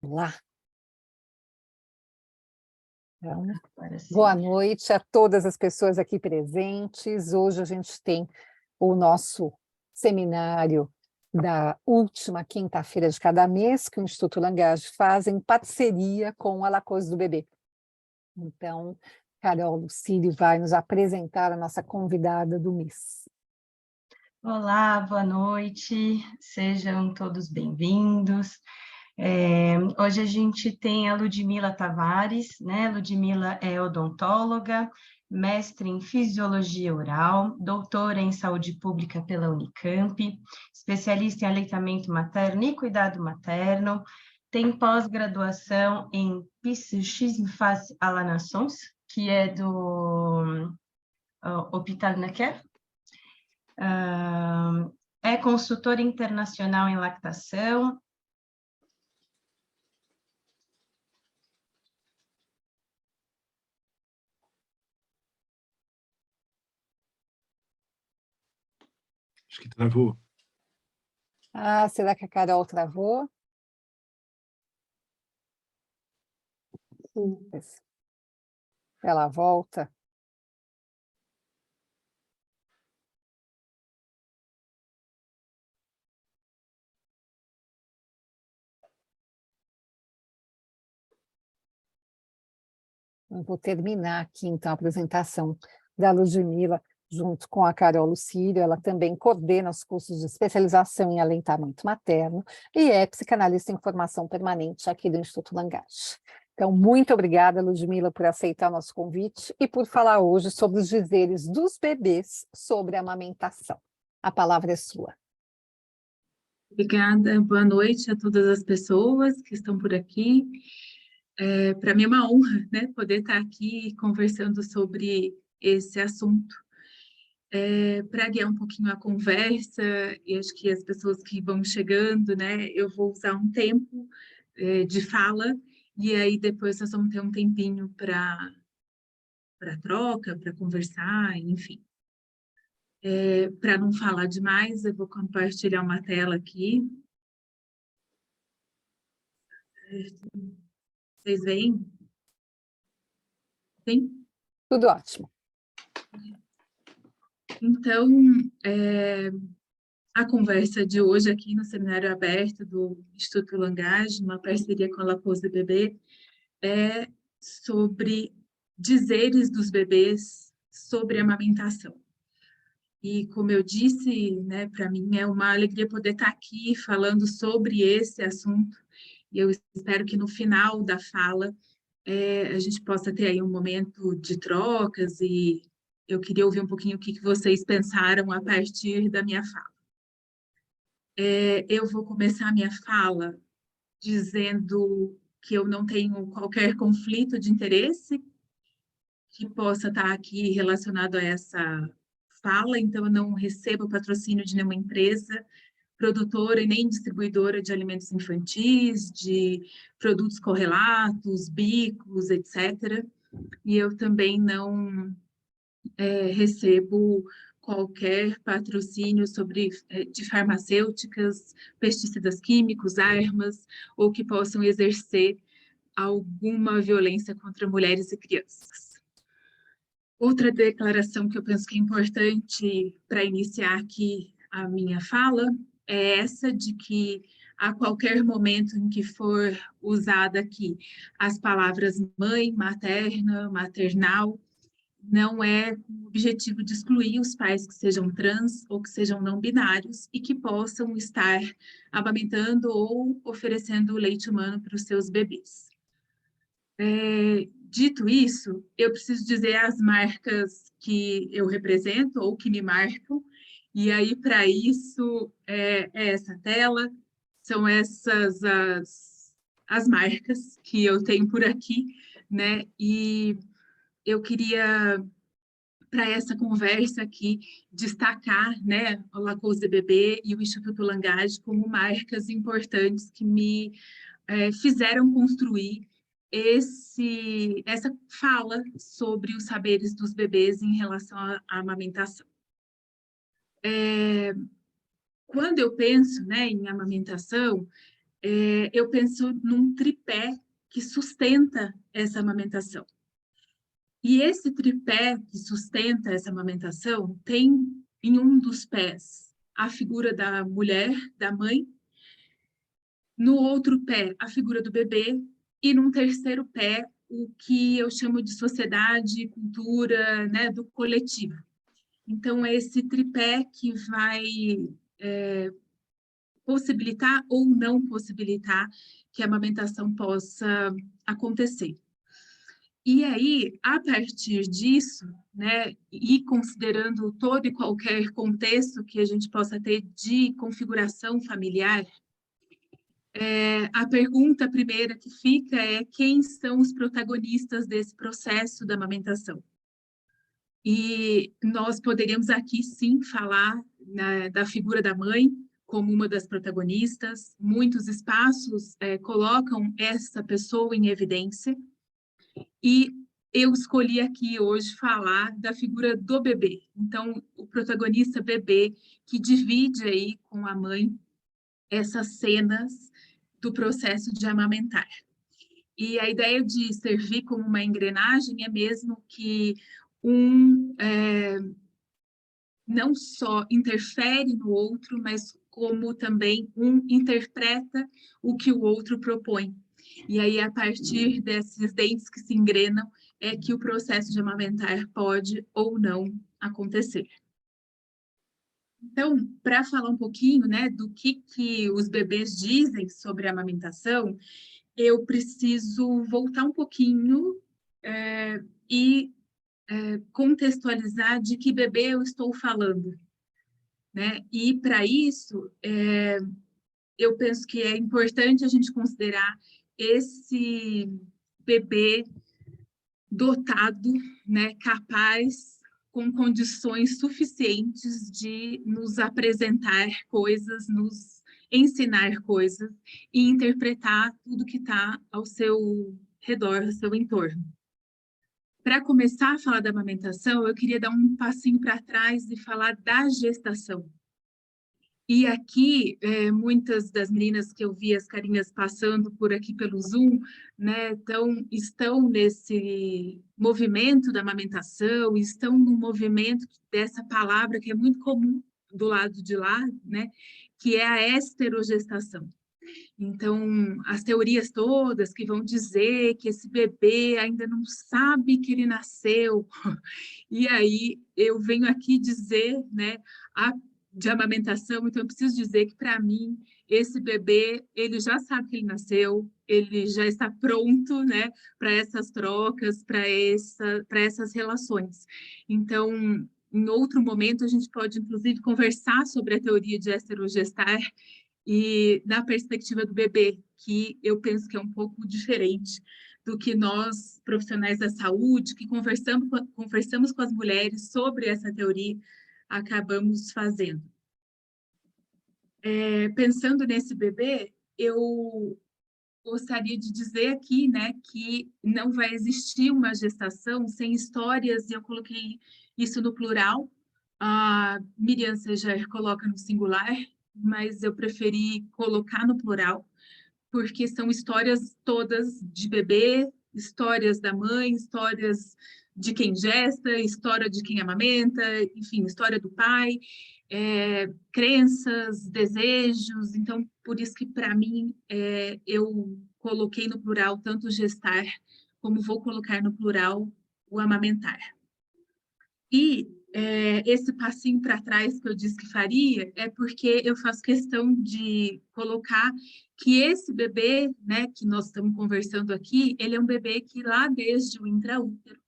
Lá. Então, Sim. boa noite a todas as pessoas aqui presentes. Hoje a gente tem o nosso seminário da última quinta-feira de cada mês, que o Instituto Langage faz em parceria com a La Cause du Bebê. Então, Carol Lucílio vai nos apresentar a nossa convidada do mês. Olá, boa noite, sejam todos bem-vindos. Hoje a gente tem a Ludmila Tavares, né? Ludmila é odontóloga, mestre em fisiologia oral, doutora em saúde pública pela Unicamp, especialista em aleitamento materno e cuidado materno, tem pós-graduação em Psychisme face à la naissance, que é do Hôpital Necker. É consultora internacional em lactação. Acho que travou. Ah, será que a Carol travou? Ela volta. Eu vou terminar aqui, então, a apresentação da Ludmila, junto com a Carol Lucílio. Ela também coordena os cursos de especialização em aleitamento materno e é psicanalista em formação permanente aqui do Instituto Langage. Então, muito obrigada, Ludmila, por aceitar o nosso convite e por falar hoje sobre os dizeres dos bebês sobre a amamentação. A palavra é sua. Obrigada, boa noite a todas as pessoas que estão por aqui. Para mim é uma honra, né, poder estar aqui conversando sobre esse assunto. Para guiar um pouquinho a conversa, e acho que as pessoas que vão chegando, né, eu vou usar um tempo de fala, e aí depois nós vamos ter um tempinho para troca, para conversar, enfim. Para não falar demais, eu vou compartilhar uma tela aqui. Vocês veem? Sim? Tudo ótimo. Então, a conversa de hoje aqui no Seminário Aberto do Instituto Langage, uma parceria com a La Cause du Bebê, é sobre dizeres dos bebês sobre amamentação. E, como eu disse, né, para mim é uma alegria poder estar aqui falando sobre esse assunto, e eu espero que no final da fala a gente possa ter aí um momento de trocas, e eu queria ouvir um pouquinho o que vocês pensaram a partir da minha fala. Eu vou começar a minha fala dizendo que eu não tenho qualquer conflito de interesse que possa estar aqui relacionado a essa fala, então eu não recebo patrocínio de nenhuma empresa produtora e nem distribuidora de alimentos infantis, de produtos correlatos, bicos, etc. E eu também não recebo qualquer patrocínio de farmacêuticas, pesticidas químicos, armas, ou que possam exercer alguma violência contra mulheres e crianças. Outra declaração que eu penso que é importante para iniciar aqui a minha fala é essa de que a qualquer momento em que for usada aqui as palavras mãe, materna, maternal, não é com o objetivo de excluir os pais que sejam trans ou que sejam não binários e que possam estar amamentando ou oferecendo leite humano para os seus bebês. Dito isso, eu preciso dizer as marcas que eu represento ou que me marcam, e aí para isso é essa tela, são essas as marcas que eu tenho por aqui, né? E eu queria, para essa conversa aqui, destacar, né, a La Cause du Bebê e o Instituto Langage como marcas importantes que me fizeram construir essa fala sobre os saberes dos bebês em relação à amamentação. Quando eu penso, né, em amamentação, eu penso num tripé que sustenta essa amamentação. E esse tripé que sustenta essa amamentação tem em um dos pés a figura da mulher, da mãe, no outro pé a figura do bebê e num terceiro pé o que eu chamo de sociedade, cultura, né, do coletivo. Então, é esse tripé que vai possibilitar ou não possibilitar que a amamentação possa acontecer. E aí, a partir disso, né, e considerando todo e qualquer contexto que a gente possa ter de configuração familiar, a pergunta primeira que fica é quem são os protagonistas desse processo da amamentação? E nós poderíamos aqui, sim, falar da figura da mãe como uma das protagonistas. Muitos espaços colocam essa pessoa em evidência. E eu escolhi aqui hoje falar da figura do bebê. Então, o protagonista bebê que divide aí com a mãe essas cenas do processo de amamentar. E a ideia de servir como uma engrenagem é mesmo que não só interfere no outro, mas como também interpreta o que o outro propõe. E aí, a partir desses dentes que se engrenam, é que o processo de amamentar pode ou não acontecer. Então, para falar um pouquinho, né, do que os bebês dizem sobre a amamentação, eu preciso voltar um pouquinho e contextualizar de que bebê eu estou falando, né? E, para isso, eu penso que é importante a gente considerar esse bebê dotado, né, capaz, com condições suficientes de nos apresentar coisas, nos ensinar coisas e interpretar tudo que está ao seu redor, ao seu entorno. Para começar a falar da amamentação, eu queria dar um passinho para trás e falar da gestação. E aqui, muitas das meninas que eu vi as carinhas passando por aqui pelo Zoom, né, estão nesse movimento da amamentação, estão no movimento dessa palavra que é muito comum do lado de lá, né, que é a esterogestação. Então, as teorias todas que vão dizer que esse bebê ainda não sabe que ele nasceu, e aí eu venho aqui dizer, né, de amamentação, então eu preciso dizer que, para mim, esse bebê, ele já sabe que ele nasceu, ele já está pronto, né, para essas trocas, para essas relações. Então, em outro momento, a gente pode, inclusive, conversar sobre a teoria de esterogestar e da perspectiva do bebê, que eu penso que é um pouco diferente do que nós, profissionais da saúde, que conversamos com as mulheres sobre essa teoria, acabamos fazendo. Pensando nesse bebê, eu gostaria de dizer aqui, né, que não vai existir uma gestação sem histórias, e eu coloquei isso no plural. A Miriam Seger coloca no singular, mas eu preferi colocar no plural, porque são histórias todas de bebê, histórias da mãe, histórias de quem gesta, história de quem amamenta, enfim, história do pai, crenças, desejos. Então, por isso que, para mim, eu coloquei no plural tanto gestar, como vou colocar no plural o amamentar. E esse passinho para trás que eu disse que faria é porque eu faço questão de colocar que esse bebê, né, que nós estamos conversando aqui, ele é um bebê que lá desde o intraútero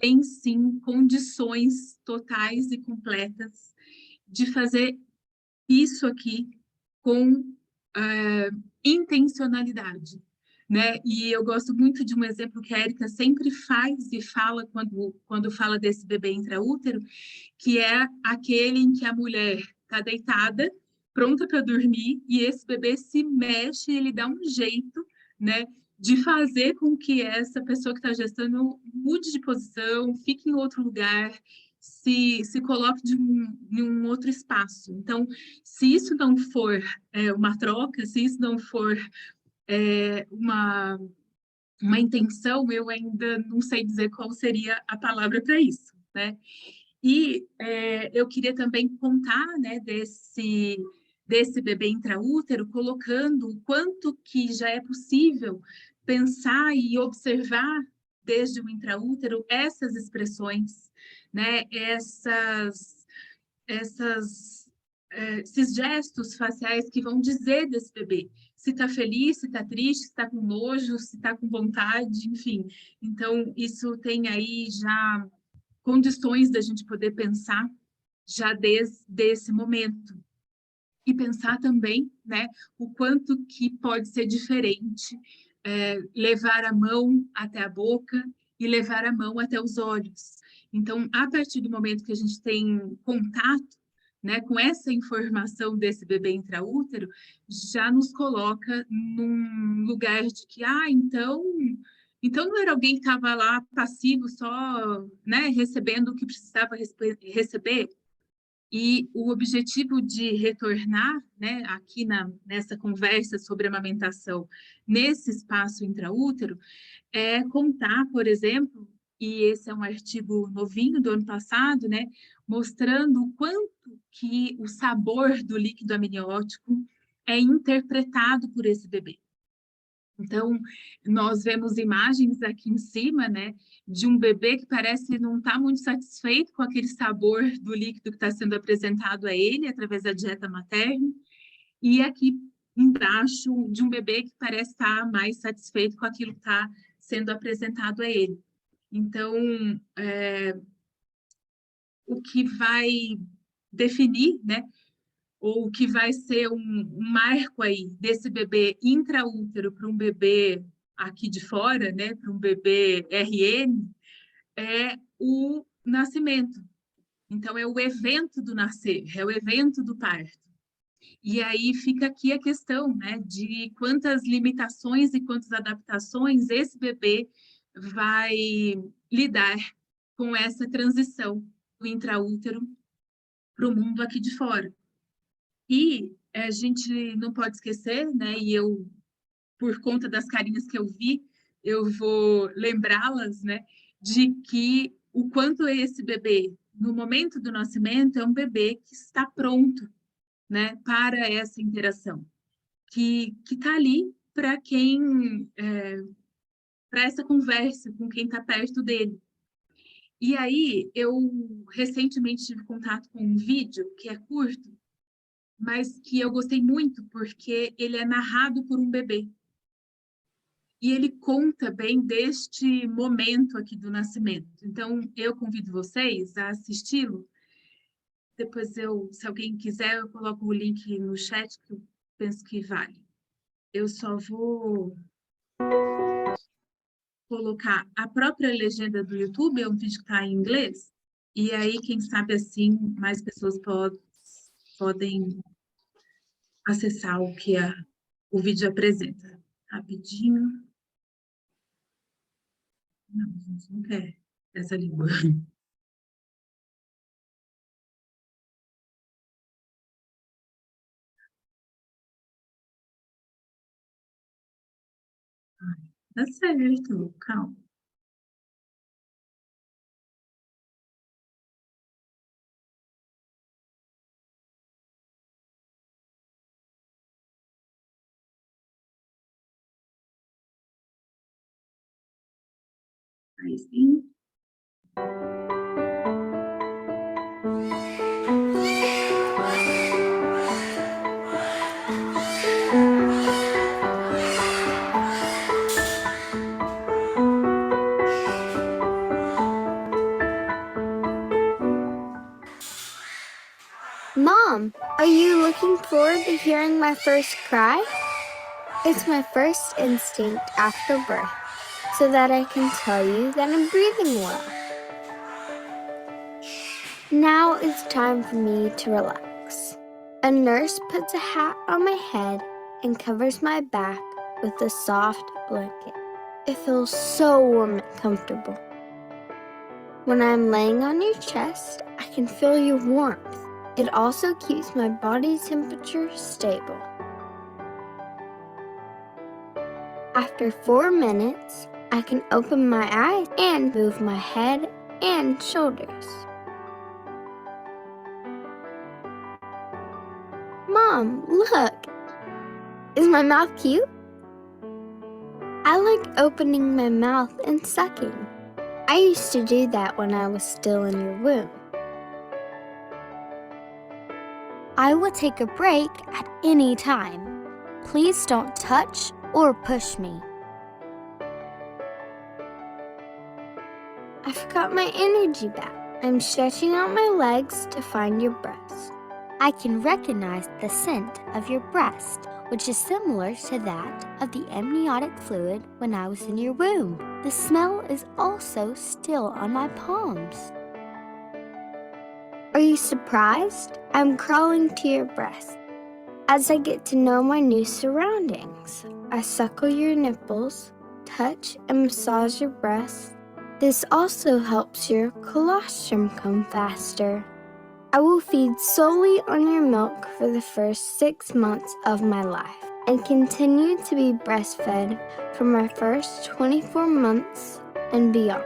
tem, sim, condições totais e completas de fazer isso aqui com intencionalidade, né? E eu gosto muito de um exemplo que a Érica sempre faz e fala quando fala desse bebê intraútero, que é aquele em que a mulher está deitada, pronta para dormir, e esse bebê se mexe, ele dá um jeito, né, de fazer com que essa pessoa que está gestando mude de posição, fique em outro lugar, se coloque em um outro espaço. Então, se isso não for uma troca, se isso não for uma intenção, eu ainda não sei dizer qual seria a palavra para isso, né? E eu queria também contar, né, desse bebê intraútero, colocando o quanto que já é possível pensar e observar desde o intraútero essas expressões, né, esses gestos faciais que vão dizer desse bebê, se está feliz, se está triste, se está com nojo, se está com vontade, enfim. Então, isso tem aí já condições da gente poder pensar já desde esse momento. E pensar também, né, o quanto que pode ser diferente levar a mão até a boca e levar a mão até os olhos. Então, a partir do momento que a gente tem contato, né, com essa informação desse bebê intraútero, já nos coloca num lugar de que, então não era alguém que estava lá passivo, só, né, recebendo o que precisava receber. E o objetivo de retornar, né, aqui nessa conversa sobre amamentação, nesse espaço intraútero, é contar, por exemplo, e esse é um artigo novinho do ano passado, né, mostrando o quanto que o sabor do líquido amniótico é interpretado por esse bebê. Então, nós vemos imagens aqui em cima, né, de um bebê que parece não estar muito satisfeito com aquele sabor do líquido que está sendo apresentado a ele através da dieta materna, e aqui embaixo de um bebê que parece estar mais satisfeito com aquilo que está sendo apresentado a ele. Então, o que vai definir, né, ou o que vai ser um marco aí desse bebê intraútero para um bebê aqui de fora, né, para um bebê RN, é o nascimento. Então, é o evento do nascer, é o evento do parto. E aí fica aqui a questão, né, de quantas limitações e quantas adaptações esse bebê vai lidar com essa transição do intraútero para o mundo aqui de fora. E a gente não pode esquecer, né, e eu, por conta das carinhas que eu vi, eu vou lembrá-las, né, de que o quanto esse bebê, no momento do nascimento, é um bebê que está pronto, né, para essa interação, que está ali para para essa conversa com quem está perto dele. E aí, eu recentemente tive contato com um vídeo que é curto, mas que eu gostei muito porque ele é narrado por um bebê. E ele conta bem deste momento aqui do nascimento. Então, eu convido vocês a assisti-lo. Depois, se alguém quiser, eu coloco o link no chat, que eu penso que vale. Eu só vou colocar a própria legenda do YouTube, é um vídeo que está em inglês, e aí, quem sabe assim, mais pessoas podem acessar o que o vídeo apresenta. Rapidinho. Não, a gente não quer essa língua. Tá certo, calma. Aí sim. Mom, are you looking forward to hearing my first cry? It's my first instinct after birth, so that I can tell you that I'm breathing well. Now it's time for me to relax. A nurse puts a hat on my head and covers my back with a soft blanket. It feels so warm and comfortable. When I'm laying on your chest, I can feel your warmth. It also keeps my body temperature stable. After 4 minutes, I can open my eyes and move my head and shoulders. Mom, look! Is my mouth cute? I like opening my mouth and sucking. I used to do that when I was still in your womb. I will take a break at any time. Please don't touch or push me. I forgot my energy back. I'm stretching out my legs to find your breast. I can recognize the scent of your breast, which is similar to that of the amniotic fluid when I was in your womb. The smell is also still on my palms. Are you surprised? I'm crawling to your breast. As I get to know my new surroundings, I suckle your nipples, touch and massage your breasts. This also helps your colostrum come faster. I will feed solely on your milk for the first 6 months of my life and continue to be breastfed for my first 24 months and beyond.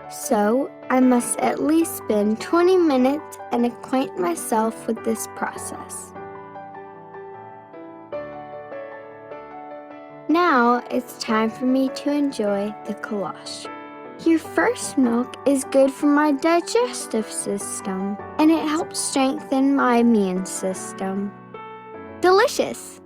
So, I must at least spend 20 minutes and acquaint myself with this process. Now, it's time for me to enjoy the colostrum. Your first milk is good for my digestive system, and it helps strengthen my immune system. Delicious!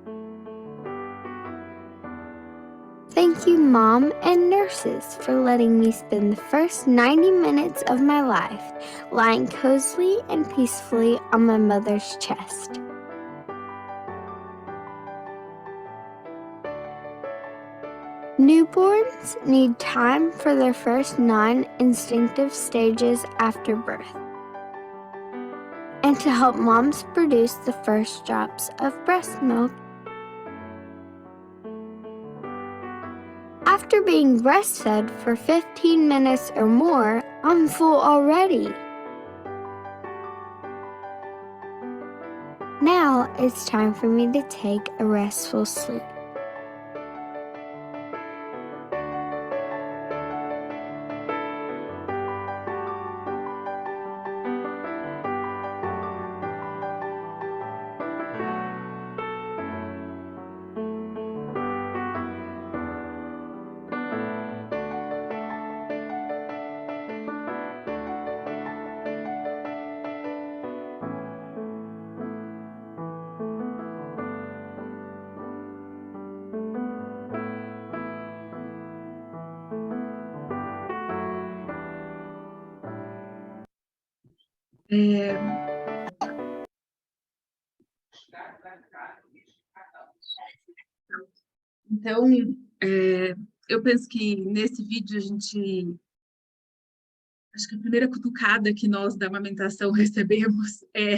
Thank you, Mom and nurses, for letting me spend the first 90 minutes of my life lying cozily and peacefully on my mother's chest. Newborns need time for their first non-instinctive stages after birth, and to help moms produce the first drops of breast milk. After being breastfed for 15 minutes or more, I'm full already. Now it's time for me to take a restful sleep. Então, eu penso que nesse vídeo acho que a primeira cutucada que nós da amamentação recebemos é: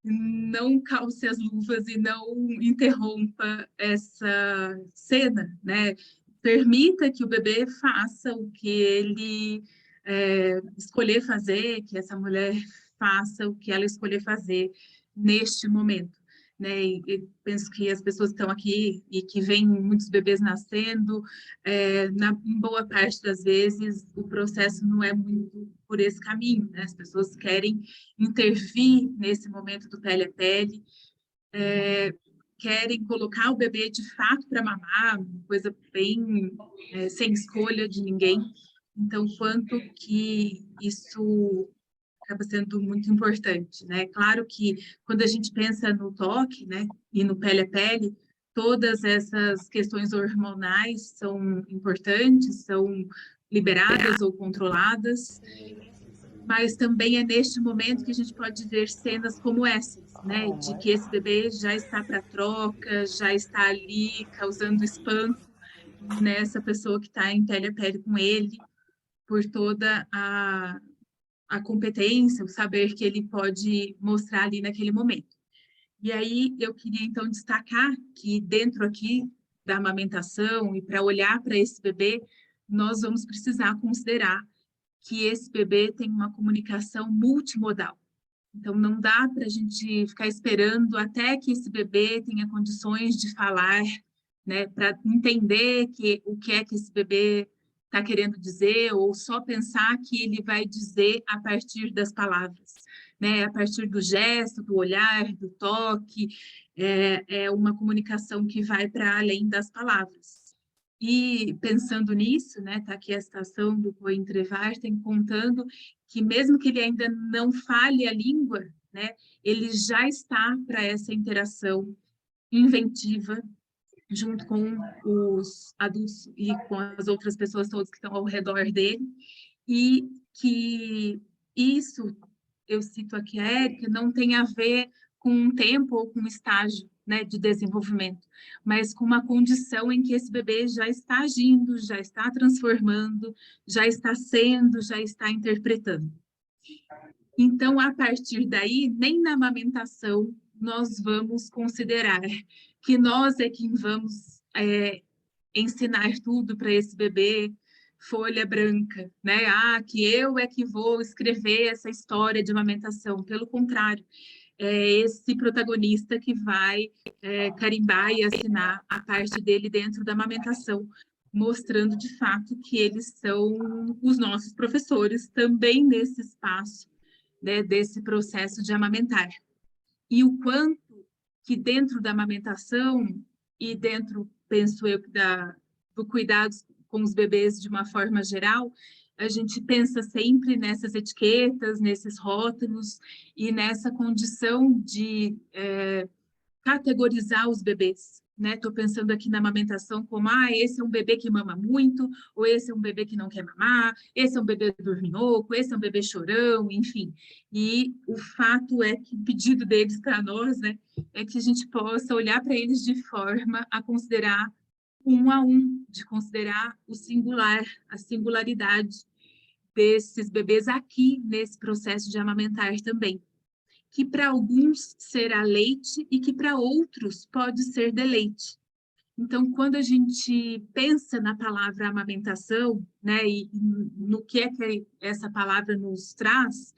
não calce as luvas e não interrompa essa cena, né? Permita que o bebê faça o que ele escolher fazer, que essa mulher faça o que ela escolher fazer neste momento, né? E penso que as pessoas que estão aqui e que veem muitos bebês nascendo, em boa parte das vezes o processo não é muito por esse caminho, né? As pessoas querem intervir nesse momento do pele a pele, querem colocar o bebê de fato para mamar, uma coisa bem sem escolha de ninguém. Então, quanto que isso acaba sendo muito importante, né? Claro que quando a gente pensa no toque, né, e no pele a pele, todas essas questões hormonais são importantes, são liberadas ou controladas, mas também é neste momento que a gente pode ver cenas como essas, né, de que esse bebê já está para troca, já está ali causando espanto nessa pessoa que está em pele a pele com ele, por toda a competência, o saber que ele pode mostrar ali naquele momento. E aí eu queria então destacar que dentro aqui da amamentação e para olhar para esse bebê, nós vamos precisar considerar que esse bebê tem uma comunicação multimodal. Então, não dá para a gente ficar esperando até que esse bebê tenha condições de falar, né, para entender o que é que esse bebê está querendo dizer, ou só pensar que ele vai dizer a partir das palavras, né, a partir do gesto, do olhar, do toque, é uma comunicação que vai para além das palavras. E pensando nisso, né, tá aqui a citação do Koen Trevarten contando que mesmo que ele ainda não fale a língua, né, ele já está para essa interação inventiva junto com os adultos e com as outras pessoas todas que estão ao redor dele, e que isso, eu cito aqui a Érica, não tem a ver com um tempo ou com um estágio, né, de desenvolvimento, mas com uma condição em que esse bebê já está agindo, já está transformando, já está sendo, já está interpretando. Então, a partir daí, nem na amamentação nós vamos considerar que nós é quem vamos ensinar tudo para esse bebê, folha branca, né? Que eu é que vou escrever essa história de amamentação. Pelo contrário, é esse protagonista que vai carimbar e assinar a parte dele dentro da amamentação, mostrando de fato que eles são os nossos professores também nesse espaço, né, desse processo de amamentar. E o quanto que dentro da amamentação e dentro, penso eu, do cuidado com os bebês de uma forma geral, a gente pensa sempre nessas etiquetas, nesses rótulos e nessa condição de categorizar os bebês, né? Estou pensando aqui na amamentação como, esse é um bebê que mama muito, ou esse é um bebê que não quer mamar, esse é um bebê dorminhoco, esse é um bebê chorão, enfim. E o fato é que o pedido deles para nós, né, é que a gente possa olhar para eles de forma a considerar um a um, de considerar o singular, a singularidade desses bebês aqui nesse processo de amamentar também, que para alguns será leite e que para outros pode ser deleite. Então, quando a gente pensa na palavra amamentação, né, e no que é que essa palavra nos traz,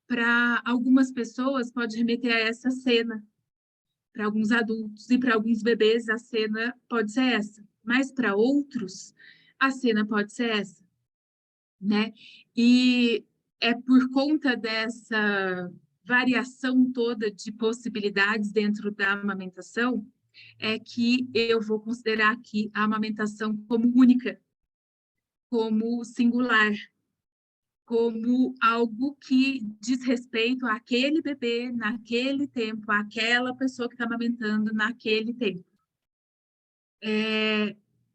para algumas pessoas pode remeter a essa cena, para alguns adultos e para alguns bebês a cena pode ser essa, mas para outros a cena pode ser essa, né? E é por conta dessa variação toda de possibilidades dentro da amamentação é que eu vou considerar aqui a amamentação como única, como singular, como algo que diz respeito àquele bebê, naquele tempo, àquela pessoa que está amamentando naquele tempo.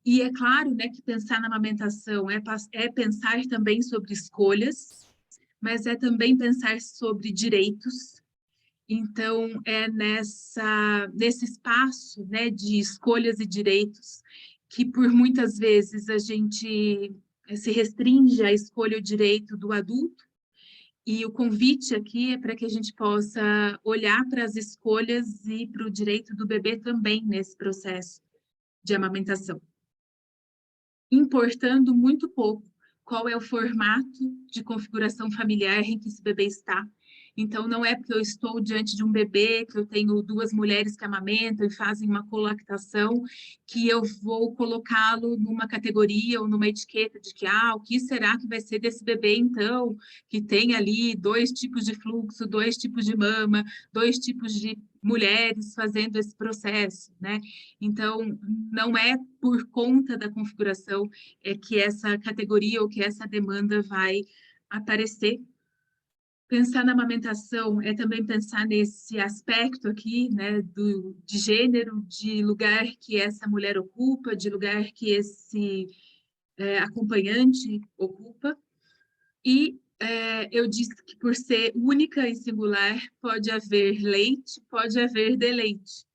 E é claro, né, que pensar na amamentação é pensar também sobre escolhas, mas é também pensar sobre direitos. Então, é nesse espaço, né, de escolhas e direitos que, por muitas vezes, a gente se restringe à escolha e o direito do adulto, e o convite aqui é para que a gente possa olhar para as escolhas e para o direito do bebê também nesse processo de amamentação, importando muito pouco qual é o formato de configuração familiar em que esse bebê está. Então, não é porque eu estou diante de um bebê, que eu tenho duas mulheres que amamentam e fazem uma colactação, que eu vou colocá-lo numa categoria ou numa etiqueta de que, o que será que vai ser desse bebê, então, que tem ali 2 tipos de fluxo, 2 tipos de mama, 2 tipos de mulheres fazendo esse processo, né? Então, não é por conta da configuração que essa categoria ou que essa demanda vai aparecer. Pensar na amamentação é também pensar nesse aspecto aqui, né, de gênero, de lugar que essa mulher ocupa, de lugar que esse acompanhante ocupa. E eu disse que por ser única e singular, pode haver leite, pode haver deleite.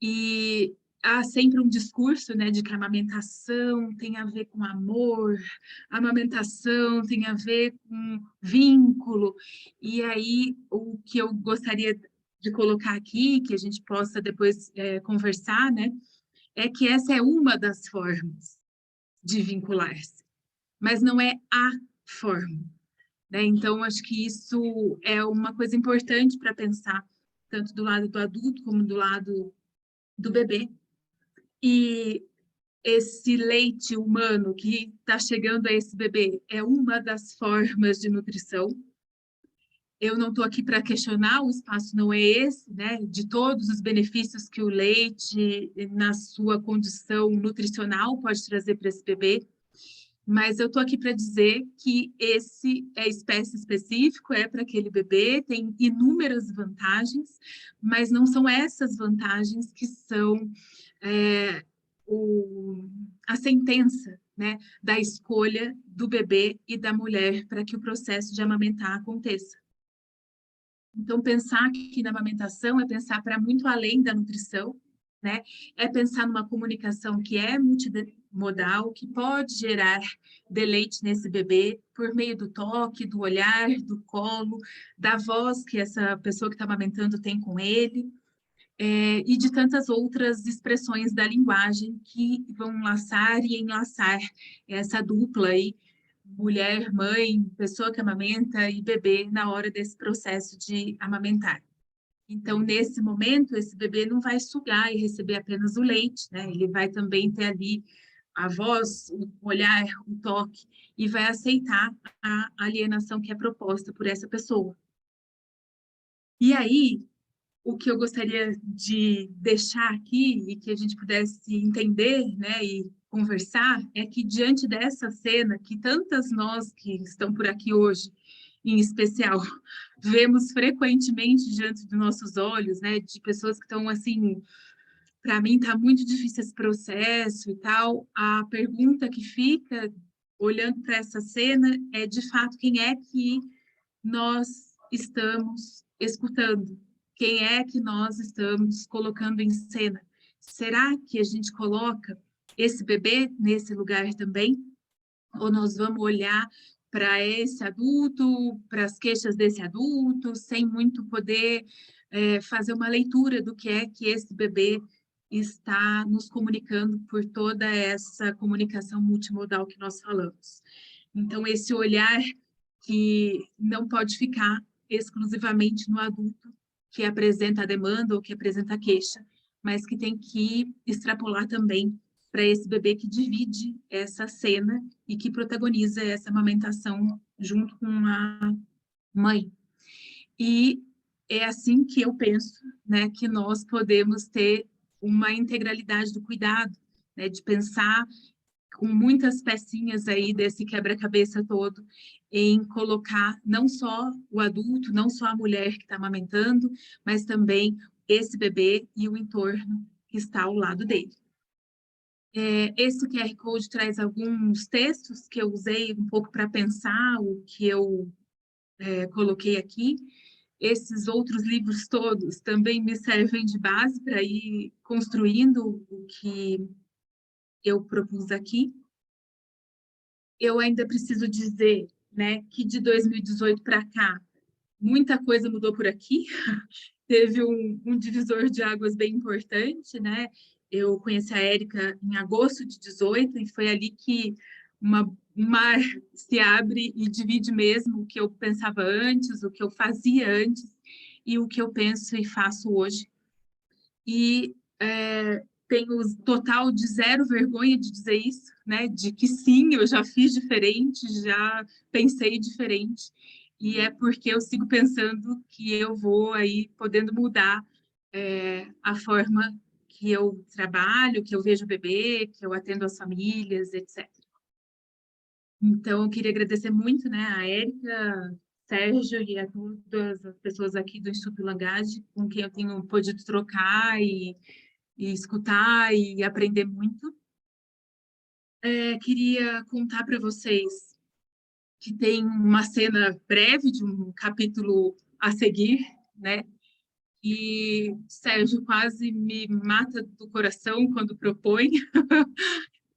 E há sempre um discurso, né, de que a amamentação tem a ver com amor, a amamentação tem a ver com vínculo. E aí, o que eu gostaria de colocar aqui, que a gente possa depois conversar, né, é que essa é uma das formas de vincular-se, mas não é a forma, né? Então, acho que isso é uma coisa importante para pensar, tanto do lado do adulto como do lado do bebê. E esse leite humano que está chegando a esse bebê é uma das formas de nutrição. Eu não estou aqui para questionar, o espaço não é esse, né? De todos os benefícios que o leite, na sua condição nutricional, pode trazer para esse bebê. Mas eu estou aqui para dizer que esse é espécie específico, é para aquele bebê, tem inúmeras vantagens, mas não são essas vantagens que são a sentença, né, da escolha do bebê e da mulher para que o processo de amamentar aconteça. Então, pensar aqui na amamentação é pensar para muito além da nutrição, né? É pensar numa comunicação que é multimodal, que pode gerar deleite nesse bebê por meio do toque, do olhar, do colo, da voz que essa pessoa que está amamentando tem com ele, e de tantas outras expressões da linguagem que vão laçar e enlaçar essa dupla aí, mulher, mãe, pessoa que amamenta e bebê na hora desse processo de amamentar. Então, nesse momento, esse bebê não vai sugar e receber apenas o leite, né? Ele vai também ter ali a voz, o olhar, o toque, e vai aceitar a alienação que é proposta por essa pessoa. E aí, o que eu gostaria de deixar aqui e que a gente pudesse entender, né, e conversar, é que diante dessa cena que tantas nós que estão por aqui hoje, em especial, vemos frequentemente diante dos nossos olhos, né, de pessoas que estão assim, para mim está muito difícil esse processo e tal, a pergunta que fica olhando para essa cena é, de fato, quem é que nós estamos escutando? Quem é que nós estamos colocando em cena? Será que a gente coloca esse bebê nesse lugar também? Ou nós vamos olhar para esse adulto, para as queixas desse adulto, sem muito poder fazer uma leitura do que é que esse bebê está nos comunicando por toda essa comunicação multimodal que nós falamos. Então, esse olhar que não pode ficar exclusivamente no adulto que apresenta a demanda ou que apresenta a queixa, mas que tem que extrapolar também para esse bebê que divide essa cena e que protagoniza essa amamentação junto com a mãe. E é assim que eu penso, né, que nós podemos ter uma integralidade do cuidado, né, de pensar com muitas pecinhas aí desse quebra-cabeça todo, em colocar não só o adulto, não só a mulher que está amamentando, mas também esse bebê e o entorno que está ao lado dele. Esse QR Code traz alguns textos que eu usei um pouco para pensar o que eu coloquei aqui. Esses outros livros todos também me servem de base para ir construindo o que eu propus aqui. Eu ainda preciso dizer, né, que de 2018 para cá, muita coisa mudou por aqui. Teve um divisor de águas bem importante, né? Eu conheci a Érica em agosto de 18 e foi ali que um mar se abre e divide mesmo o que eu pensava antes, o que eu fazia antes e o que eu penso e faço hoje. E tenho total de zero vergonha de dizer isso, né? De que sim, eu já fiz diferente, já pensei diferente. E é porque eu sigo pensando que eu vou aí podendo mudar a forma que eu trabalho, que eu vejo o bebê, que eu atendo as famílias, etc. Então, eu queria agradecer muito, né, a Érica, Sérgio e a todas as pessoas aqui do Instituto Langage, com quem eu tenho podido trocar e escutar e aprender muito. Queria contar para vocês que tem uma cena breve de um capítulo a seguir, né? E Sérgio quase me mata do coração quando propõe.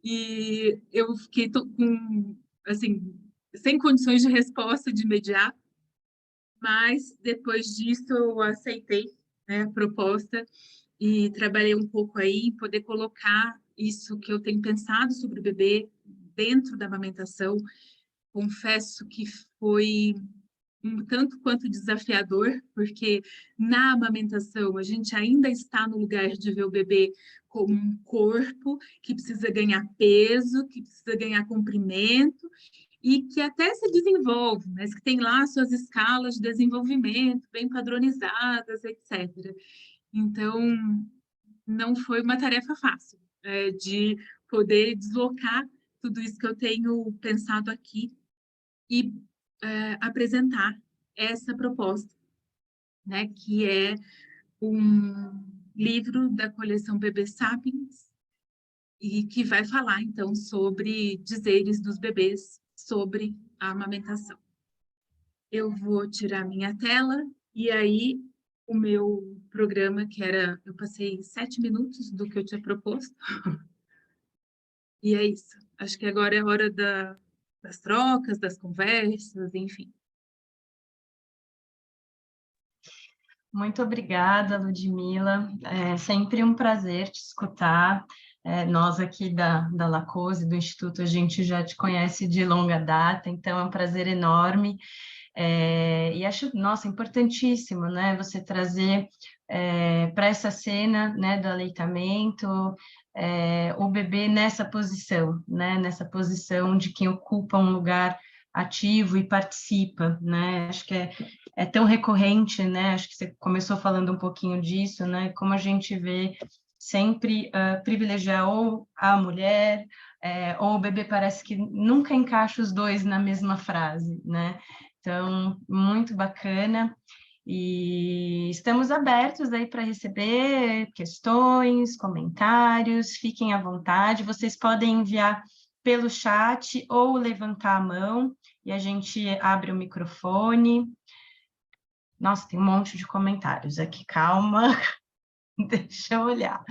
E eu fiquei com, assim, sem condições de resposta de imediato, mas depois disso eu aceitei, né, a proposta e trabalhei um pouco aí em poder colocar isso que eu tenho pensado sobre o bebê dentro da amamentação, confesso que foi um tanto quanto desafiador, porque na amamentação a gente ainda está no lugar de ver o bebê como um corpo que precisa ganhar peso, que precisa ganhar comprimento, e que até se desenvolve, mas que tem lá suas escalas de desenvolvimento bem padronizadas, etc. Então, não foi uma tarefa fácil, de poder deslocar tudo isso que eu tenho pensado aqui e apresentar essa proposta, né, que é um livro da coleção Bebê Sapiens, e que vai falar, então, sobre dizeres dos bebês sobre a amamentação. Eu vou tirar minha tela, e aí o meu programa, que era... Eu passei 7 minutos do que eu tinha proposto, e é isso. Acho que agora é hora das trocas, das conversas, enfim. Muito obrigada, Ludmila. É sempre um prazer te escutar. Nós aqui da Lacose, do Instituto, a gente já te conhece de longa data, então é um prazer enorme. E acho, nossa, importantíssimo, né, você trazer para essa cena, né, do aleitamento, o bebê nessa posição, né, nessa posição de quem ocupa um lugar ativo e participa, né, acho que é tão recorrente, né, acho que você começou falando um pouquinho disso, né, como a gente vê sempre privilegiar ou a mulher, ou o bebê parece que nunca encaixa os dois na mesma frase, né, então, muito bacana, e estamos abertos aí para receber questões, comentários, fiquem à vontade, vocês podem enviar pelo chat ou levantar a mão, e a gente abre o microfone. Nossa, tem um monte de comentários aqui, calma, deixa eu olhar.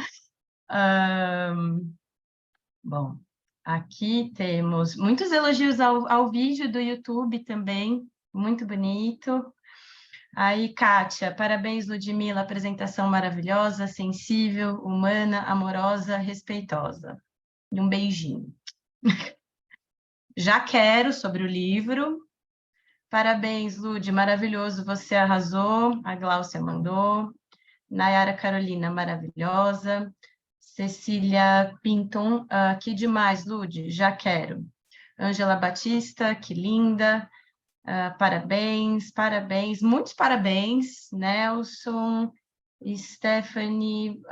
Bom, aqui temos muitos elogios ao vídeo do YouTube também, muito bonito. Aí, Kátia, parabéns, Ludmila, apresentação maravilhosa, sensível, humana, amorosa, respeitosa. E um beijinho. Já quero sobre o livro. Parabéns, Lud, maravilhoso, você arrasou. A Gláucia mandou. Nayara Carolina, maravilhosa. Cecília Pinton, que demais, Lud, já quero. Ângela Batista, que linda. Parabéns, parabéns, muitos parabéns, Nelson, Stephanie,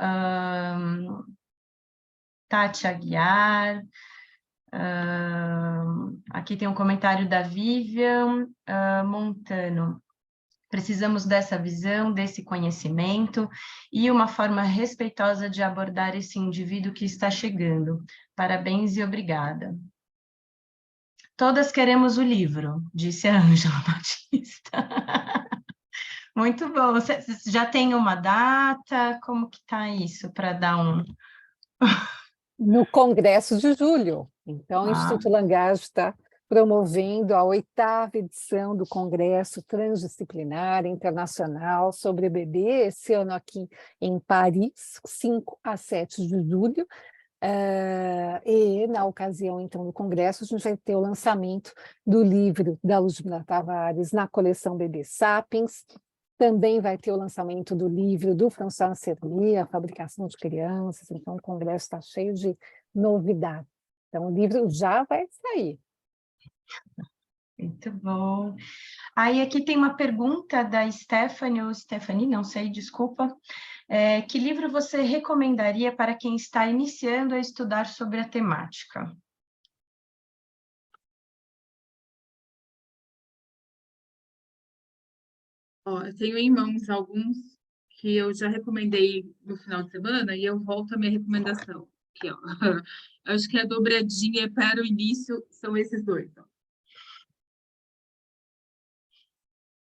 Tati Aguiar, aqui tem um comentário da Vivian Montano. Precisamos dessa visão, desse conhecimento e uma forma respeitosa de abordar esse indivíduo que está chegando. Parabéns e obrigada. Todas queremos o livro, disse a Ângela Batista. Muito bom. Você já tem uma data? Como que está isso para dar um... No Congresso de Julho. Então, o Instituto Langage está promovendo a 8ª edição do Congresso Transdisciplinar Internacional sobre bebê, esse ano aqui em Paris, 5 a 7 de julho. E, na ocasião, então, do Congresso, a gente vai ter o lançamento do livro da Ludmila Tavares na coleção Bebê Sapiens. Também vai ter o lançamento do livro do François Anserly, A Fabricação de Crianças. Então, o Congresso está cheio de novidades. Então, o livro já vai sair. Muito bom. Aí aqui tem uma pergunta da Stephanie, ou Stephanie, não sei, desculpa. Que livro você recomendaria para quem está iniciando a estudar sobre a temática? Eu tenho em mãos alguns que eu já recomendei no final de semana e eu volto à minha recomendação. Aqui, ó. Acho que a dobradinha para o início são esses dois. Ó.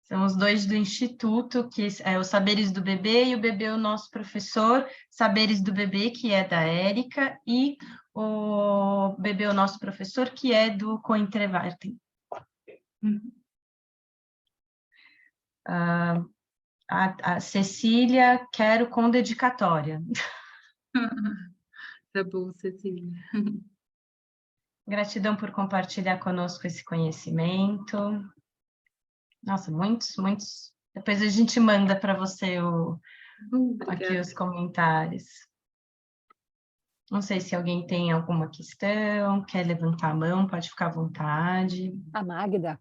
São os dois do Instituto, que é o Saberes do Bebê e o Bebê é o Nosso Professor, Saberes do Bebê, que é da Érica, e o Bebê é o Nosso Professor, que é do Coentrewarten. A Cecília, quero com dedicatória. Tá bom, Cecília. Gratidão por compartilhar conosco esse conhecimento. Nossa, muitos. Depois a gente manda para você aqui os comentários. Não sei se alguém tem alguma questão, quer levantar a mão, pode ficar à vontade. A Magda.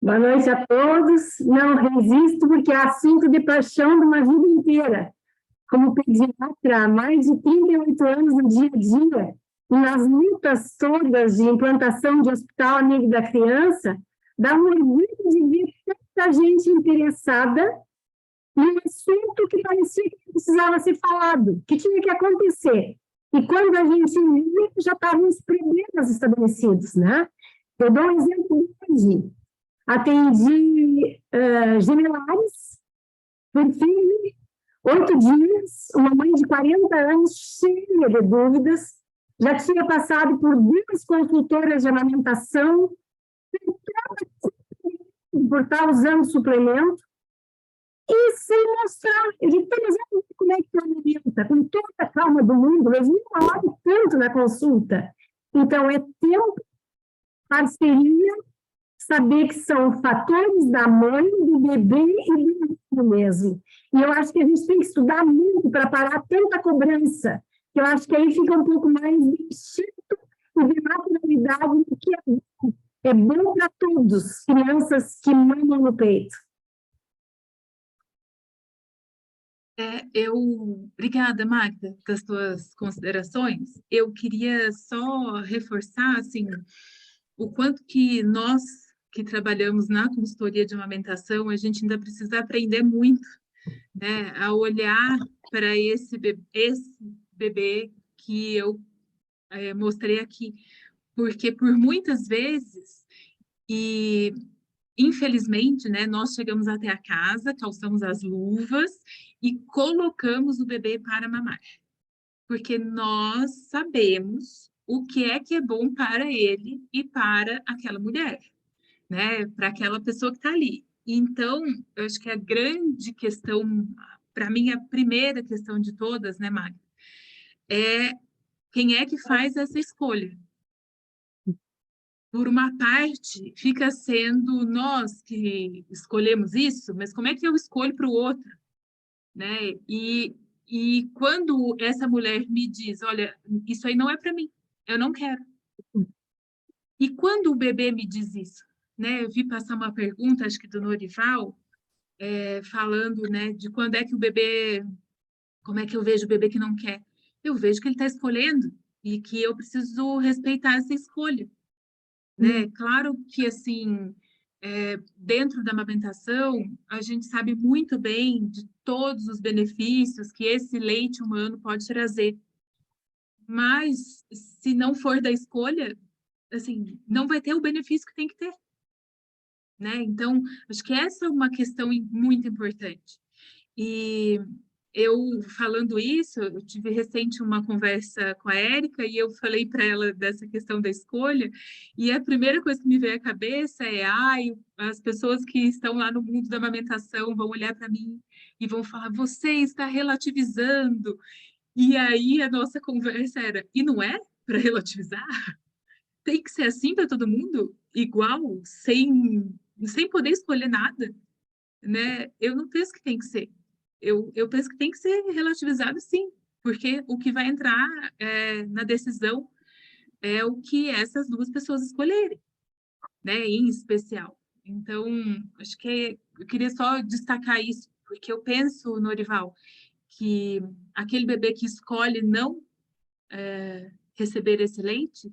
Boa noite a todos. Não resisto, porque é assunto de paixão de uma vida inteira. Como pediatra há mais de 38 anos no dia a dia, e nas lutas todas de implantação de hospital amigo da criança, dá um orgulho de ver tanta gente interessada num assunto que parecia que precisava ser falado, que tinha que acontecer. E quando a gente viu, já estavam os problemas estabelecidos, né? Eu dou um exemplo hoje. Atendi gemelares, por filho, 8 dias, uma mãe de 40 anos, cheia de dúvidas, já tinha passado por 2 consultoras de amamentação, por estar usando suplemento, e sem mostrar. Eu digo, mas como é que tu alimenta? Com toda a calma do mundo, mas uma hora e tanto na consulta. Então, é tempo, parceria, saber que são fatores da mãe, do bebê e do filho mesmo. E eu acho que a gente tem que estudar muito para parar tanta cobrança, que eu acho que aí fica um pouco mais de instinto e de naturalidade, que é bom para todos, crianças que mamam no peito. Obrigada, Magda, das tuas considerações. Eu queria só reforçar, assim, o quanto que nós que trabalhamos na consultoria de amamentação, a gente ainda precisa aprender muito, né, a olhar para esse bebê que eu mostrei aqui, porque por muitas vezes, e infelizmente, né, nós chegamos até a casa, calçamos as luvas e colocamos o bebê para mamar, porque nós sabemos o que é bom para ele e para aquela mulher, né, para aquela pessoa que está ali. Então, eu acho que a grande questão, para mim, a primeira questão de todas, né, Magda, é quem é que faz essa escolha. Por uma parte, fica sendo nós que escolhemos isso, mas como é que eu escolho para o outro? Né? E quando essa mulher me diz, olha, isso aí não é para mim, eu não quero. E quando o bebê me diz isso? Né? Eu vi passar uma pergunta, acho que do Norival, falando, né, de quando é que o bebê, como é que eu vejo o bebê que não quer? Eu vejo que ele está escolhendo e que eu preciso respeitar essa escolha. Né? Claro que, assim, dentro da amamentação, a gente sabe muito bem de todos os benefícios que esse leite humano pode trazer. Mas, se não for da escolha, assim, não vai ter o benefício que tem que ter. Né? Então, acho que essa é uma questão muito importante. E eu, falando isso, eu tive recente uma conversa com a Érica e eu falei para ela dessa questão da escolha, e a primeira coisa que me veio à cabeça é, as pessoas que estão lá no mundo da amamentação vão olhar para mim e vão falar, você está relativizando. E aí a nossa conversa era, e não é para relativizar? Tem que ser assim para todo mundo? Igual? Sem poder escolher nada? Né? Eu não penso que tem que ser. Eu penso que tem que ser relativizado, sim, porque o que vai entrar na decisão é o que essas 2 pessoas escolherem, né, em especial. Então, acho que eu queria só destacar isso, porque eu penso, Norival, que aquele bebê que escolhe não receber esse leite,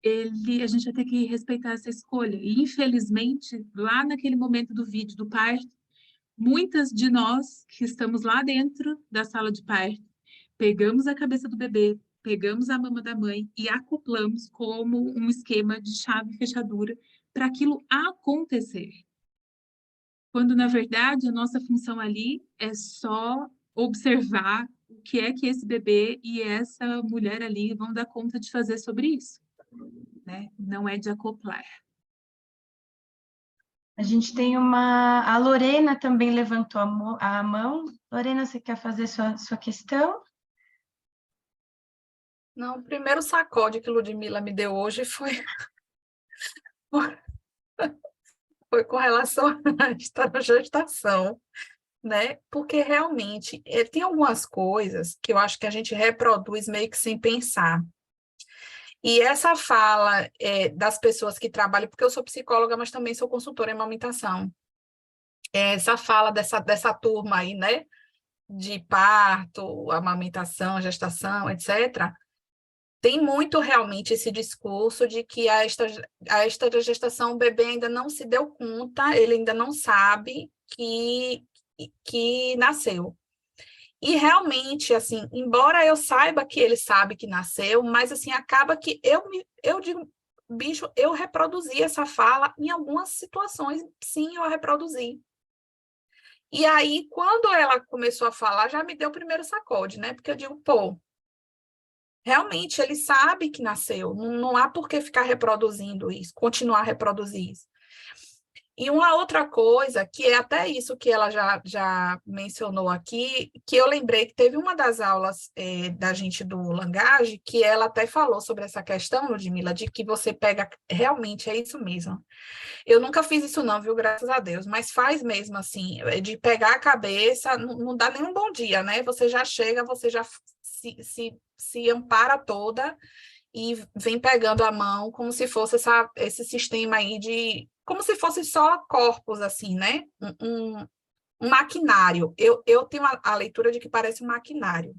a gente vai ter que respeitar essa escolha. E, infelizmente, lá naquele momento do vídeo, do parto, muitas de nós que estamos lá dentro da sala de parto, pegamos a cabeça do bebê, pegamos a mama da mãe e acoplamos como um esquema de chave e fechadura para aquilo acontecer. Quando, na verdade, a nossa função ali é só observar o que é que esse bebê e essa mulher ali vão dar conta de fazer sobre isso. Né? Não é de acoplar. A gente tem a Lorena também levantou a mão. Lorena, você quer fazer sua questão? Não, o primeiro sacode que Ludmila me deu hoje foi com relação à esterogestação, né? Porque realmente tem algumas coisas que eu acho que a gente reproduz meio que sem pensar. E essa fala das pessoas que trabalham, porque eu sou psicóloga, mas também sou consultora em amamentação. Essa fala dessa turma aí, né? De parto, amamentação, gestação, etc., tem muito realmente esse discurso de que a esterogestação, o bebê ainda não se deu conta, ele ainda não sabe que nasceu. E realmente, assim, embora eu saiba que ele sabe que nasceu, mas assim, acaba que eu digo, bicho, eu reproduzi essa fala em algumas situações, sim, eu a reproduzi. E aí, quando ela começou a falar, já me deu o primeiro sacode, né? Porque eu digo, pô, realmente ele sabe que nasceu, não há por que ficar reproduzindo isso, continuar a reproduzir isso. E uma outra coisa, que é até isso que ela já mencionou aqui, que eu lembrei que teve uma das aulas da gente do Langage, que ela até falou sobre essa questão, Ludmila, de que você pega, realmente é isso mesmo. Eu nunca fiz isso não, viu, graças a Deus, mas faz mesmo assim, de pegar a cabeça, não dá nem um bom dia, né? Você já chega, você já se ampara toda e vem pegando a mão como se fosse esse sistema aí como se fosse só corpos, assim, né? Um maquinário. Eu tenho a leitura de que parece um maquinário.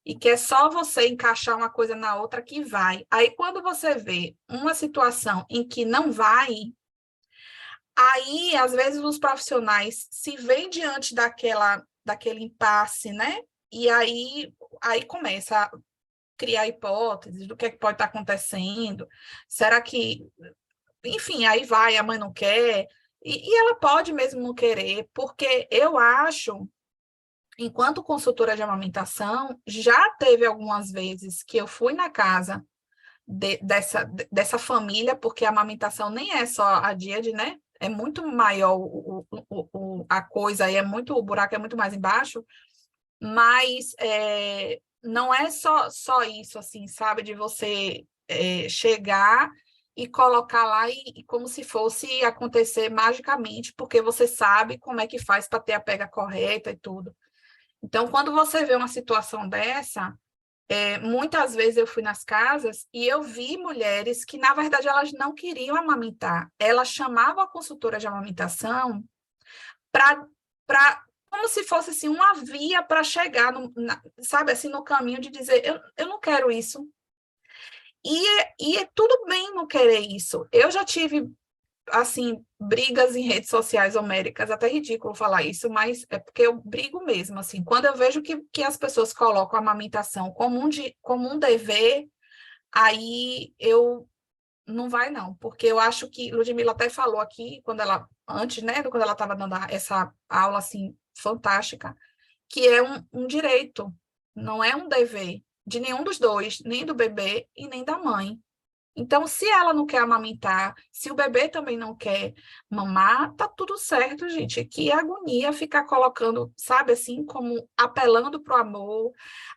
E que é só você encaixar uma coisa na outra que vai. Aí, quando você vê uma situação em que não vai, aí, às vezes, os profissionais se veem diante daquele impasse, né? E aí começa a criar hipóteses do que pode estar acontecendo. Será que... Enfim, aí vai, a mãe não quer, e ela pode mesmo não querer, porque eu acho, enquanto consultora de amamentação, já teve algumas vezes que eu fui na casa dessa família, porque a amamentação nem é só a díade, né? É muito maior a coisa, aí o buraco é muito mais embaixo, mas não é só isso, assim, sabe? De você chegar e colocar lá e como se fosse acontecer magicamente, porque você sabe como é que faz para ter a pega correta e tudo. Então, quando você vê uma situação dessa, muitas vezes eu fui nas casas e eu vi mulheres que, na verdade, elas não queriam amamentar. Elas chamavam a consultora de amamentação para como se fosse assim, uma via para chegar, sabe, assim, no caminho de dizer, eu não quero isso. E é tudo bem não querer isso. Eu já tive, assim, brigas em redes sociais homéricas, até ridículo falar isso, mas é porque eu brigo mesmo, assim. Quando eu vejo que as pessoas colocam a amamentação como um dever, aí eu não vai não, porque eu acho que Ludmila até falou aqui, antes, né, quando ela estava dando essa aula, assim, fantástica, que é um direito, não é um dever de nenhum dos dois, nem do bebê e nem da mãe. Então, se ela não quer amamentar, se o bebê também não quer mamar, tá tudo certo, gente. Que agonia ficar colocando, sabe, assim, como apelando para o amor.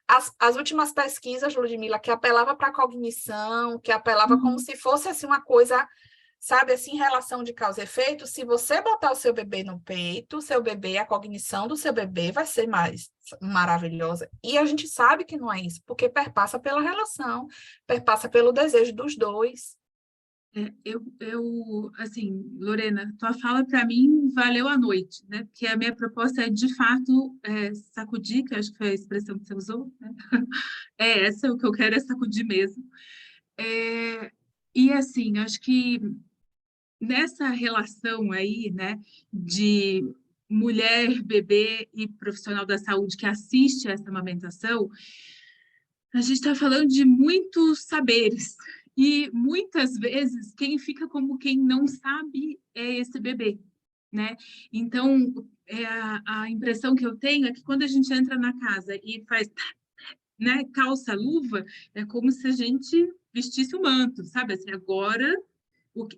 As últimas pesquisas, Ludmila, que apelava para a cognição, que apelava como se fosse, assim, uma coisa, sabe, assim, relação de causa e efeito. Se você botar o seu bebê no peito, a cognição do seu bebê vai ser mais maravilhosa. E a gente sabe que não é isso, porque perpassa pela relação, perpassa pelo desejo dos dois. Assim, Lorena, tua fala para mim valeu a noite, né? Porque a minha proposta é, de fato, sacudir, que acho que foi a expressão que você usou, né? O que eu quero é sacudir mesmo. E, assim, acho que nessa relação aí, né, de mulher, bebê e profissional da saúde que assiste a essa amamentação, a gente está falando de muitos saberes, e muitas vezes quem fica como quem não sabe é esse bebê, né? Então, a impressão que eu tenho é que quando a gente entra na casa e faz, né, calça, luva, é como se a gente vestisse o manto, sabe? Assim, agora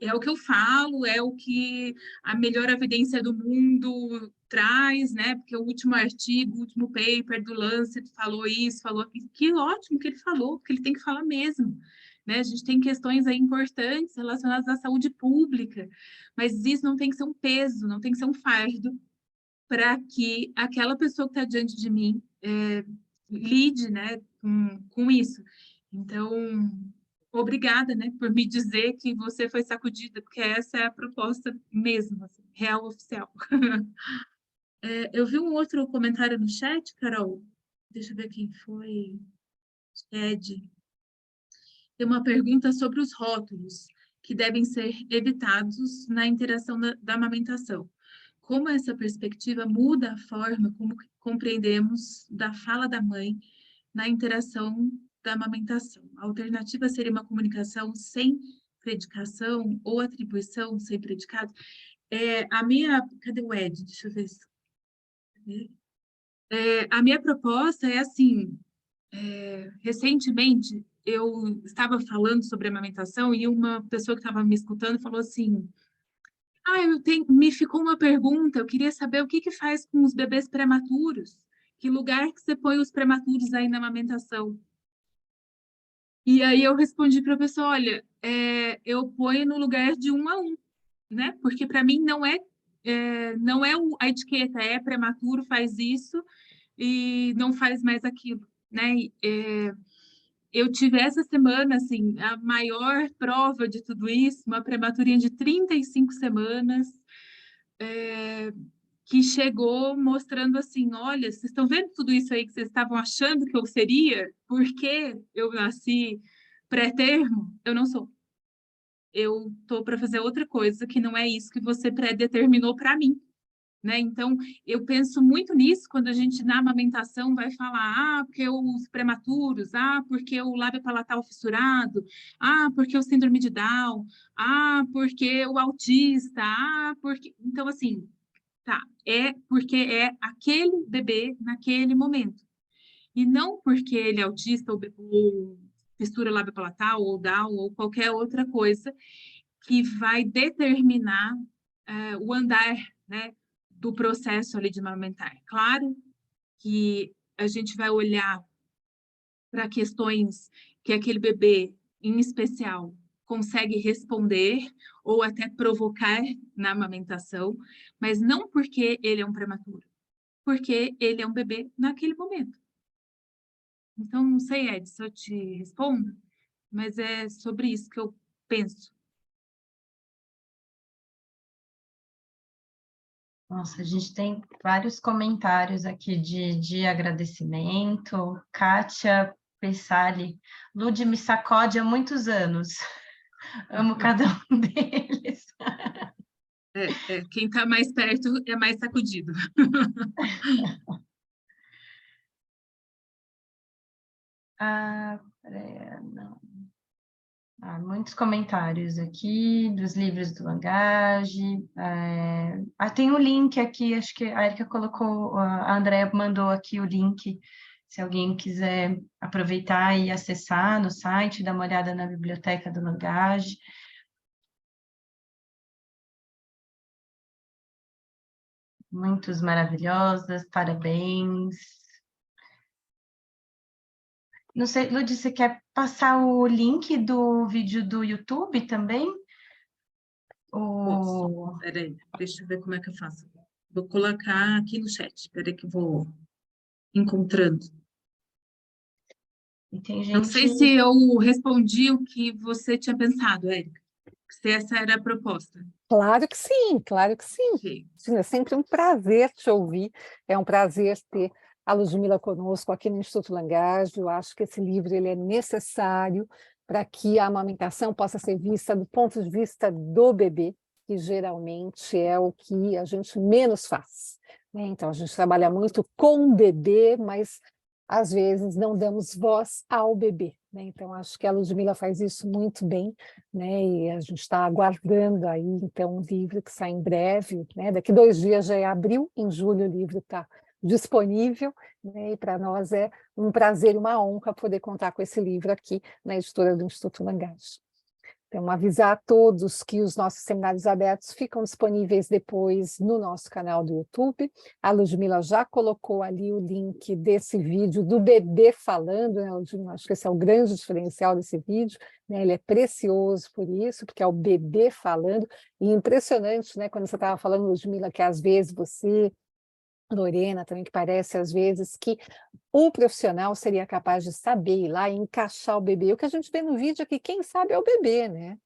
é o que eu falo, é o que a melhor evidência do mundo traz, né? Porque o último artigo, o último paper do Lancet falou isso, falou aquilo. Que ótimo que ele falou, porque ele tem que falar mesmo, né? A gente tem questões aí importantes relacionadas à saúde pública, mas isso não tem que ser um peso, não tem que ser um fardo para que aquela pessoa que está diante de mim lide, né, com isso. Então, obrigada, né, por me dizer que você foi sacudida, porque essa é a proposta mesmo, assim, real oficial. Eu vi um outro comentário no chat, Carol. Deixa eu ver quem foi. Ed. Tem uma pergunta sobre os rótulos que devem ser evitados na interação da amamentação. Como essa perspectiva muda a forma como compreendemos da fala da mãe na interação da amamentação? A alternativa seria uma comunicação sem predicação ou atribuição sem predicado? Cadê o Ed? Deixa eu ver. A minha proposta é assim, recentemente eu estava falando sobre amamentação e uma pessoa que estava me escutando falou assim, me ficou uma pergunta, eu queria saber o que faz com os bebês prematuros, que lugar que você põe os prematuros aí na amamentação? E aí eu respondi para a pessoa, olha, eu ponho no lugar de 1 a 1, né? Porque para mim não é a etiqueta, é prematuro, faz isso e não faz mais aquilo, né? Eu tive essa semana, assim, a maior prova de tudo isso, uma prematurinha de 35 semanas, que chegou mostrando assim, olha, vocês estão vendo tudo isso aí que vocês estavam achando que eu seria? Porque eu nasci pré-termo? Eu não sou. Eu estou para fazer outra coisa que não é isso que você pré-determinou para mim. Né? Então, eu penso muito nisso quando a gente, na amamentação, vai falar, porque os prematuros, porque o lábio palatal fissurado, porque o síndrome de Down, porque o autista, porque... Então, assim, tá, é porque é aquele bebê naquele momento. E não porque ele é autista ou fissura lábio palatal, ou Down, ou qualquer outra coisa que vai determinar o andar, né, do processo ali de amamentar. Claro que a gente vai olhar para questões que aquele bebê, em especial, consegue responder ou até provocar na amamentação, mas não porque ele é um prematuro, porque ele é um bebê naquele momento. Então, não sei, Ed, se eu te respondo, mas é sobre isso que eu penso. Nossa, a gente tem vários comentários aqui de agradecimento. Kátia Pessali, Lud me sacode há muitos anos. Amo cada um deles. Quem está mais perto é mais sacudido. Não. Muitos comentários aqui dos livros do Langage. Tem um link aqui, acho que a Erika colocou, a Andrea mandou aqui o link, se alguém quiser aproveitar e acessar no site, dar uma olhada na biblioteca do Langage. Muitos maravilhosas, parabéns. Não sei, Lud, você quer passar o link do vídeo do YouTube também? Posso. Peraí, deixa eu ver como é que eu faço. Vou colocar aqui no chat. Peraí que eu vou encontrando. E tem gente... Não sei se eu respondi o que você tinha pensado, Érica. Se essa era a proposta. Claro que sim, claro que sim. Okay. É sempre um prazer te ouvir, é um prazer ter a Ludmila conosco aqui no Instituto Langage. Eu acho que esse livro ele é necessário para que a amamentação possa ser vista do ponto de vista do bebê, que geralmente é o que a gente menos faz, né? Então, a gente trabalha muito com o bebê, mas às vezes não damos voz ao bebê, né? Então, acho que a Ludmila faz isso muito bem, né? E a gente está aguardando aí, então, um livro que sai em breve, né? Daqui 2 dias já é abril, em julho o livro está disponível, né? E para nós é um prazer e uma honra poder contar com esse livro aqui na editora do Instituto Langage. Então, avisar a todos que os nossos seminários abertos ficam disponíveis depois no nosso canal do YouTube. A Ludmila já colocou ali o link desse vídeo do bebê falando, né, Ludmila? Acho que esse é o grande diferencial desse vídeo, né? Ele é precioso por isso, porque é o bebê falando, e impressionante, né, quando você estava falando, Ludmila, que às vezes você, Lorena, também, que parece às vezes que o profissional seria capaz de saber ir lá e encaixar o bebê. O que a gente vê no vídeo é que quem sabe é o bebê, né?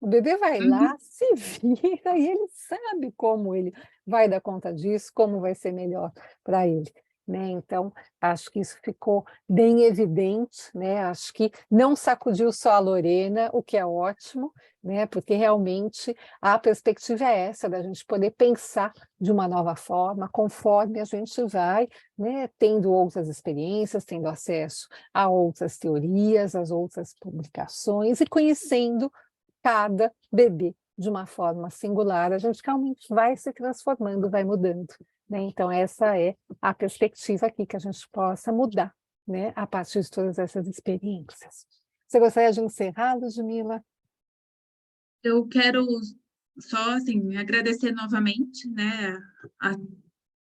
O bebê vai lá, se vira e ele sabe como ele vai dar conta disso, como vai ser melhor para ele, né? Então, acho que isso ficou bem evidente, né? Acho que não sacudiu só a Lorena, o que é ótimo, né? Porque realmente a perspectiva é essa, da gente poder pensar de uma nova forma, conforme a gente vai, né, tendo outras experiências, tendo acesso a outras teorias, às outras publicações e conhecendo cada bebê de uma forma singular, a gente realmente vai se transformando, vai mudando, né? Então, essa é a perspectiva aqui, que a gente possa mudar, né, a partir de todas essas experiências. Você gostaria de encerrar, Ludmila? Eu quero só, assim, agradecer novamente, né, a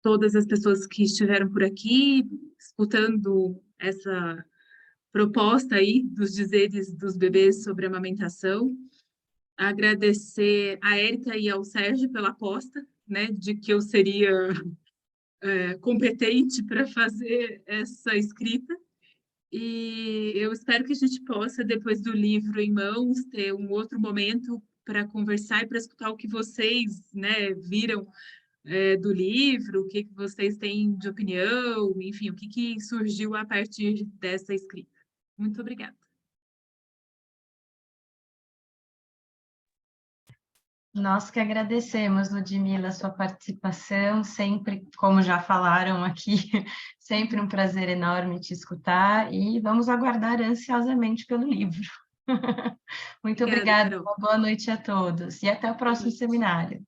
todas as pessoas que estiveram por aqui, escutando essa proposta aí dos dizeres dos bebês sobre amamentação. Agradecer a Érica e ao Sérgio pela aposta, né, de que eu seria competente para fazer essa escrita. E eu espero que a gente possa, depois do livro em mãos, ter um outro momento para conversar e para escutar o que vocês, né, viram do livro, o que vocês têm de opinião, enfim, o que surgiu a partir dessa escrita. Muito obrigada. Nós que agradecemos, Ludmila, a sua participação, sempre, como já falaram aqui, sempre um prazer enorme te escutar e vamos aguardar ansiosamente pelo livro. Muito obrigada, Carol. uma boa noite a todos e até o próximo seminário.